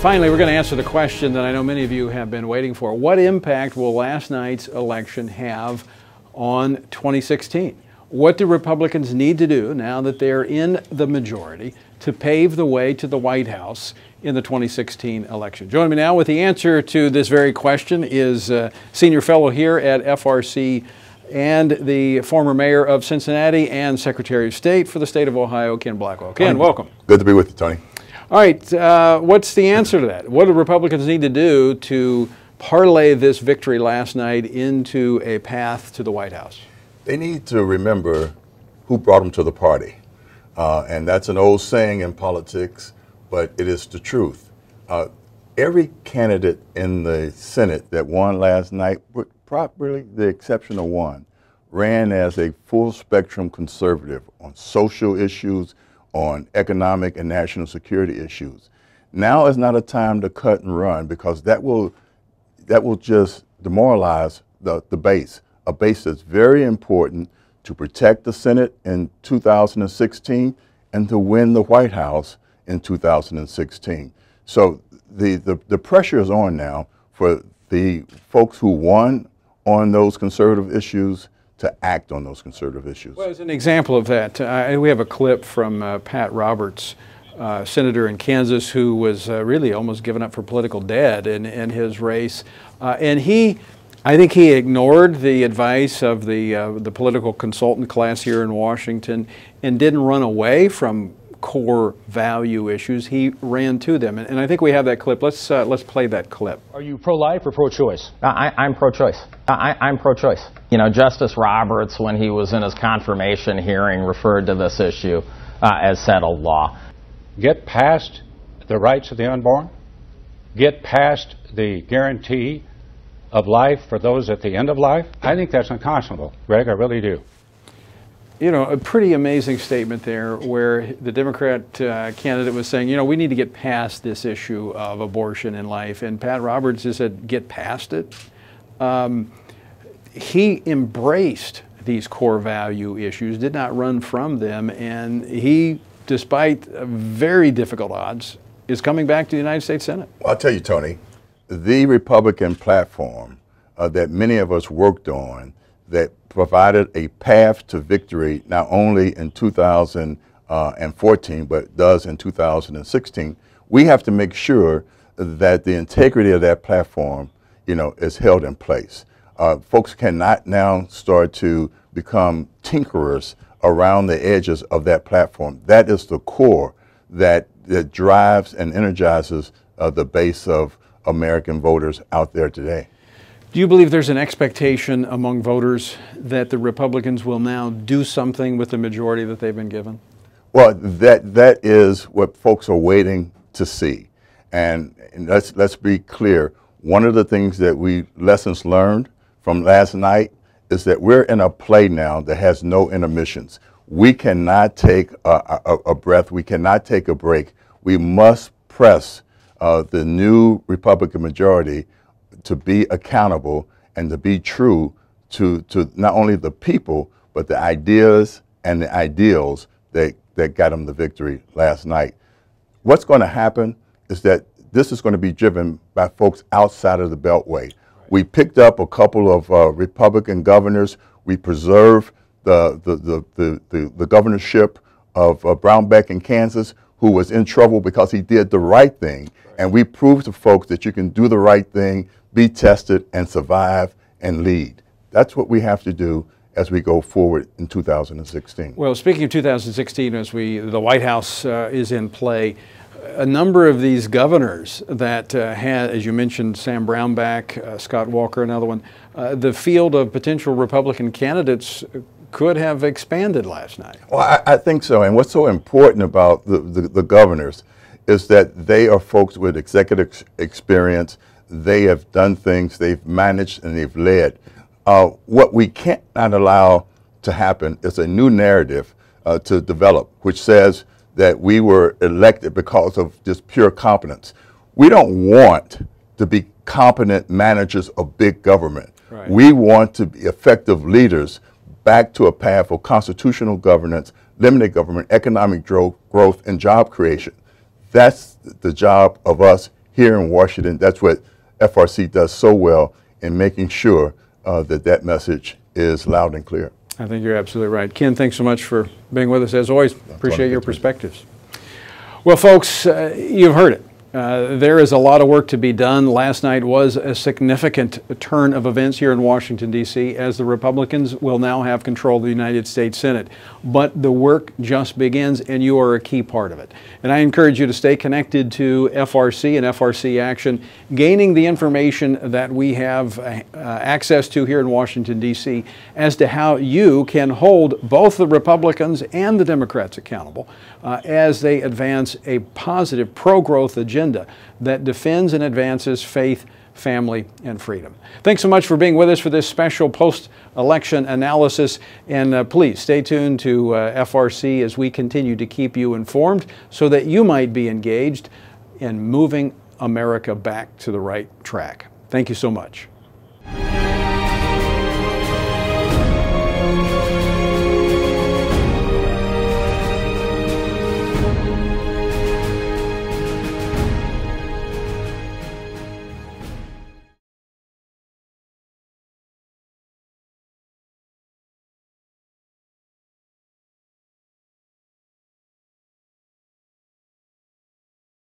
Finally, we're going to answer the question that I know many of you have been waiting for. What impact will last night's election have on 2016? What do Republicans need to do now that they're in the majority to pave the way to the White House in the 2016 election? Joining me now with the answer to this very question is Senior Fellow here at FRC and the former mayor of Cincinnati and Secretary of State for the state of Ohio, Ken Blackwell. Ken, welcome. Good to be with you, Tony. All right, what's the answer to that? What do Republicans need to do to parlay this victory last night into a path to the White House? They need to remember who brought them to the party. And that's an old saying in politics, but it is the truth. Every candidate in the Senate that won last night, with probably the exception of one, ran as a full spectrum conservative on social issues, on economic and national security issues. Now is not a time to cut and run, because that will just demoralize the base, a base that's very important to protect the Senate in 2016 and to win the White House in 2016. So the pressure is on now for the folks who won on those conservative issues to act on those conservative issues. Well, as an example of that, we have a clip from Pat Roberts, senator in Kansas, who was really almost given up for political dead in his race. And I think he ignored the advice of the political consultant class here in Washington and didn't run away from core value issues. He ran to them, and I think we have that clip. Let's play that clip. Are you pro-life or pro-choice? I'm pro-choice. I'm pro-choice. You know, Justice Roberts, when he was in his confirmation hearing, referred to this issue as settled law. Get past the rights of the unborn. Get past the guarantee of life for those at the end of life. I think that's unconscionable, Greg. I really do. You know, a pretty amazing statement there where the Democrat candidate was saying, you know, we need to get past this issue of abortion in life. And Pat Roberts just said, get past it. He embraced these core value issues, did not run from them, and he, despite very difficult odds, is coming back to the United States Senate. Well, I'll tell you, Tony, the Republican platform that many of us worked on that provided a path to victory not only in 2014, but does in 2016, we have to make sure that the integrity of that platform, you know, is held in place. Folks cannot now start to become tinkerers around the edges of that platform. That is the core that drives and energizes the base of American voters out there today. Do you believe there's an expectation among voters that the Republicans will now do something with the majority that they've been given? Well, that is what folks are waiting to see. And let's be clear. One of the things that lessons learned from last night is that we're in a play now that has no intermissions. We cannot take a breath. We cannot take a break. We must press the new Republican majority to be accountable and to be true to not only the people, but the ideas and the ideals that got them the victory last night. What's going to happen is that this is going to be driven by folks outside of the Beltway. We picked up a couple of Republican governors. We preserved the governorship of Brownback in Kansas, who was in trouble because he did the right thing. And we proved to folks that you can do the right thing, be tested, and survive and lead. That's what we have to do as we go forward in 2016. Well, speaking of 2016, as the White House is in play, a number of these governors that had, as you mentioned, Sam Brownback, Scott Walker, another one, the field of potential Republican candidates could have expanded last night. Well, I think so. And what's so important about the governors is that they are folks with executive experience. They have done things, they've managed, and they've led. What we cannot allow to happen is a new narrative to develop, which says that we were elected because of just pure competence. We don't want to be competent managers of big government. Right. We want to be effective leaders back to a path of constitutional governance, limited government, economic growth, and job creation. That's the job of us here in Washington. That's what FRC does so well in making sure that that message is loud and clear. I think you're absolutely right. Ken, thanks so much for being with us as always. Appreciate your perspectives. Well, folks, you've heard it. There is a lot of work to be done. Last night was a significant turn of events here in Washington, D.C., as the Republicans will now have control of the United States Senate. But the work just begins, and you are a key part of it. And I encourage you to stay connected to FRC and FRC Action, gaining the information that we have access to here in Washington, D.C., as to how you can hold both the Republicans and the Democrats accountable as they advance a positive pro-growth agenda that defends and advances faith, family, and freedom. Thanks so much for being with us for this special post-election analysis, and please stay tuned to FRC as we continue to keep you informed so that you might be engaged in moving America back to the right track. Thank you so much.